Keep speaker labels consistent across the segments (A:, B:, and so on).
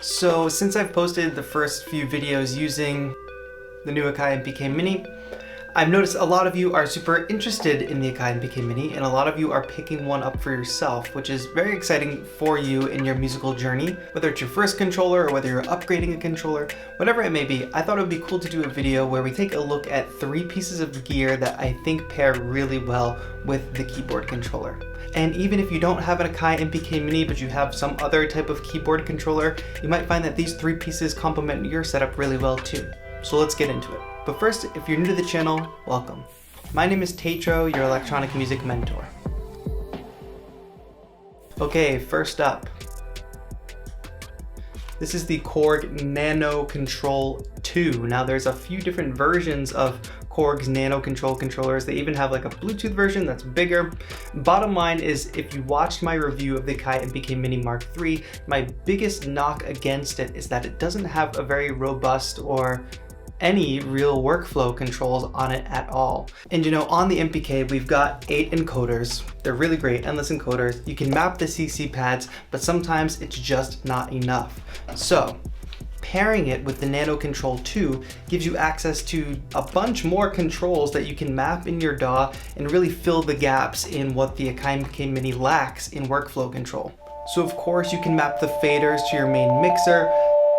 A: So since I've posted the first few videos using the new Akai MPK Mini, I've noticed a lot of you are super interested in the Akai MPK Mini, and a lot of you are picking one up for yourself, which is very exciting for you in your musical journey. Whether it's your first controller or whether you're upgrading a controller, whatever it may be, I thought it would be cool to do a video where we take a look at 3 pieces of gear that I think pair really well with the keyboard controller. And even if you don't have an Akai MPK Mini, but you have some other type of keyboard controller, you might find that these 3 pieces complement your setup really well too. So let's get into it. But first, if you're new to the channel, welcome. My name is TAETRO, your electronic music mentor. Okay, first up. This is the Korg Nano Control 2. Now there's a few different versions of Korg's Nano Control controllers. They even have like a Bluetooth version that's bigger. Bottom line is, if you watched my review of the Akai MPK Mini Mark III, my biggest knock against it is that it doesn't have a very robust or any real workflow controls on it at all. And you know, on the MPK, we've got 8 encoders. They're really great, endless encoders. You can map the CC pads, but sometimes it's just not enough. So pairing it with the Nano Control 2 gives you access to a bunch more controls that you can map in your DAW and really fill the gaps in what the Akai MPK Mini lacks in workflow control. So of course you can map the faders to your main mixer,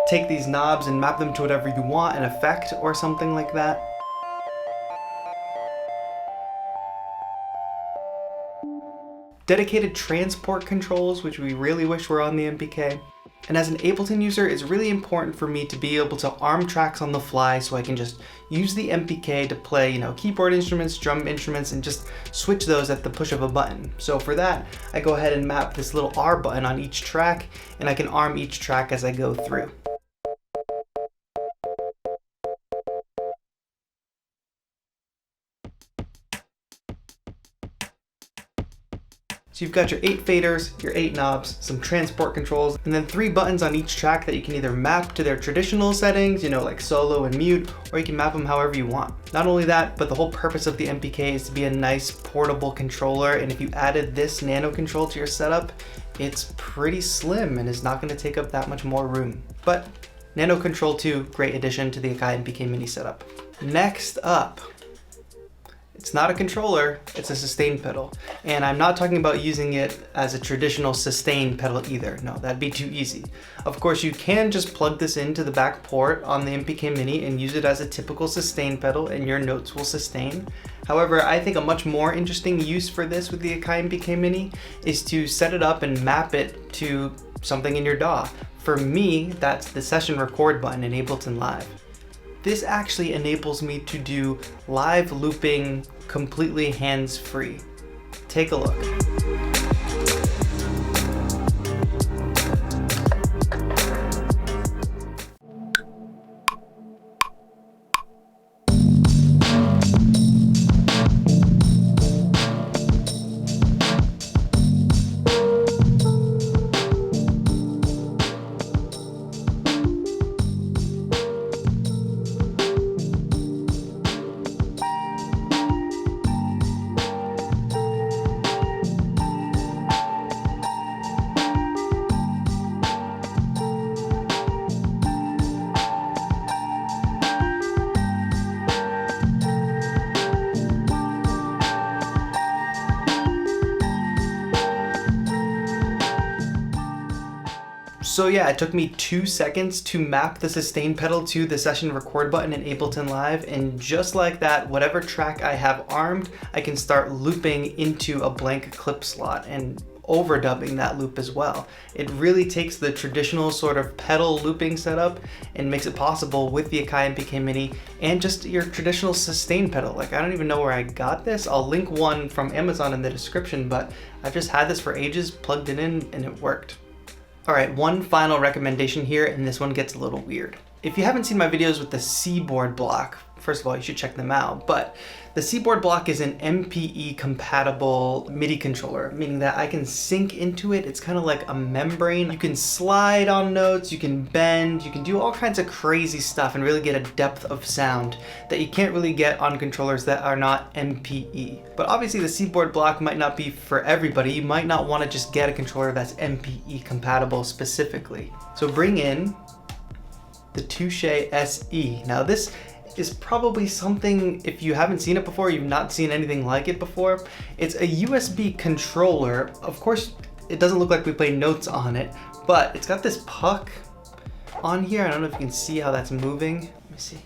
A: take these knobs and map them to whatever you want, an effect or something like that. Dedicated transport controls, which we really wish were on the MPK. And as an Ableton user, it's really important for me to be able to arm tracks on the fly, so I can just use the MPK to play, you know, keyboard instruments, drum instruments, and just switch those at the push of a button. So for that, I go ahead and map this little R button on each track, and I can arm each track as I go through. So you've got your 8 faders, your 8 knobs, some transport controls, and then 3 buttons on each track that you can either map to their traditional settings, you know, like solo and mute, or you can map them however you want. Not only that, but the whole purpose of the MPK is to be a nice portable controller, and if you added this Nano Control to your setup, it's pretty slim and is not going to take up that much more room. But Nano Control 2, great addition to the Akai MPK Mini setup. Next up, it's not a controller, it's a sustain pedal. And I'm not talking about using it as a traditional sustain pedal either. No, that'd be too easy. Of course, you can just plug this into the back port on the MPK Mini and use it as a typical sustain pedal and your notes will sustain. However, I think a much more interesting use for this with the Akai MPK Mini is to set it up and map it to something in your DAW. For me, that's the session record button in Ableton Live. This actually enables me to do live looping completely hands-free. Take a look. So yeah, it took me 2 seconds to map the sustain pedal to the session record button in Ableton Live, and just like that, whatever track I have armed, I can start looping into a blank clip slot and overdubbing that loop as well. It really takes the traditional sort of pedal looping setup and makes it possible with the Akai MPK Mini and just your traditional sustain pedal. Like, I don't even know where I got this. I'll link one from Amazon in the description, but I've just had this for ages, plugged it in, and it worked. All right, one final recommendation here, and this one gets a little weird. If you haven't seen my videos with the C-board block, first of all, you should check them out, but the C-board block is an MPE compatible MIDI controller, meaning that I can sync into it. It's kind of like a membrane. You can slide on notes, you can bend, you can do all kinds of crazy stuff and really get a depth of sound that you can't really get on controllers that are not MPE. But obviously the C-board block might not be for everybody. You might not want to just get a controller that's MPE compatible specifically. So bring in the Touche SE. Now this is probably something, if you haven't seen it before, you've not seen anything like it before. It's a USB controller. Of course, it doesn't look like we play notes on it, but it's got this puck on here. I don't know if you can see how that's moving. Let me see.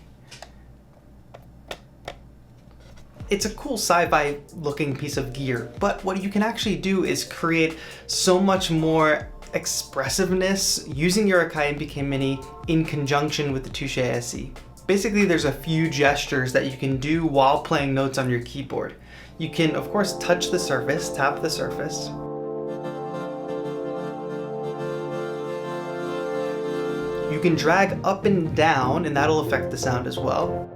A: It's a cool sci-fi looking piece of gear, but what you can actually do is create so much more expressiveness using your Akai MPK Mini in conjunction with the Touche SE. Basically, there's a few gestures that you can do while playing notes on your keyboard. You can, of course, touch the surface, tap the surface. You can drag up and down, and that'll affect the sound as well.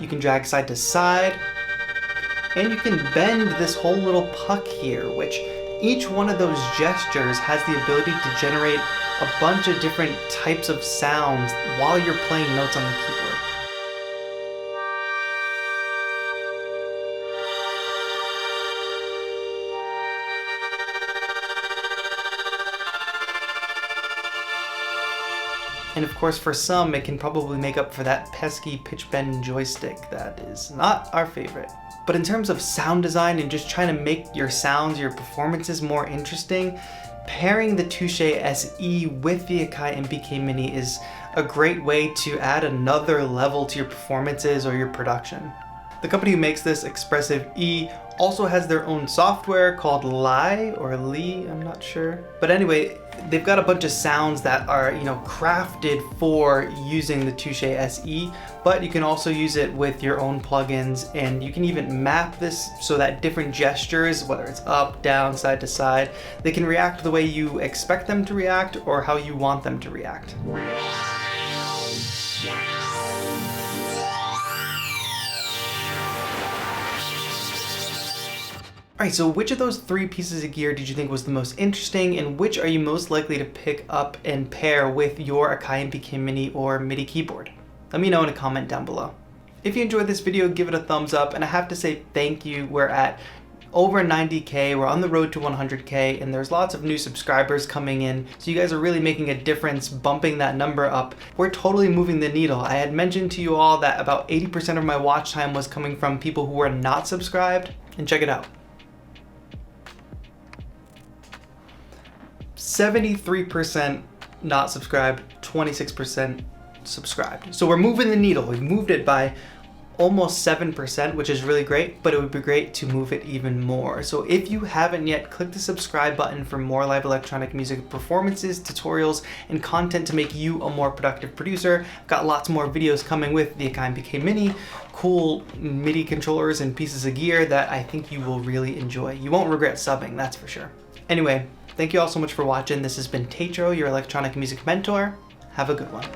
A: You can drag side to side, and you can bend this whole little puck here, which each one of those gestures has the ability to generate a bunch of different types of sounds while you're playing notes on the keyboard. And of course, for some, it can probably make up for that pesky pitch bend joystick that is not our favorite. But in terms of sound design and just trying to make your sounds, your performances more interesting, pairing the Touche SE with the Akai MPK Mini is a great way to add another level to your performances or your production. The company who makes this, Expressive E, also has their own software called Li or Lee, I'm not sure. But anyway, they've got a bunch of sounds that are, crafted for using the Touche SE, but you can also use it with your own plugins, and you can even map this so that different gestures, whether it's up, down, side to side, they can react the way you expect them to react or how you want them to react. Alright, so which of those three pieces of gear did you think was the most interesting, and which are you most likely to pick up and pair with your Akai MPK Mini or MIDI keyboard? Let me know in a comment down below. If you enjoyed this video, give it a thumbs up, and I have to say thank you. We're at over 90K, we're on the road to 100K, and there's lots of new subscribers coming in, so you guys are really making a difference bumping that number up. We're totally moving the needle. I had mentioned to you all that about 80% of my watch time was coming from people who were not subscribed, and check it out. 73% not subscribed, 26% subscribed. So we're moving the needle. We've moved it by almost 7%, which is really great, but it would be great to move it even more. So if you haven't yet, click the subscribe button for more live electronic music performances, tutorials, and content to make you a more productive producer. I've got lots more videos coming with the Akai MPK Mini, cool MIDI controllers and pieces of gear that I think you will really enjoy. You won't regret subbing, that's for sure. Anyway, thank you all so much for watching. This has been TAETRO, your electronic music mentor. Have a good one.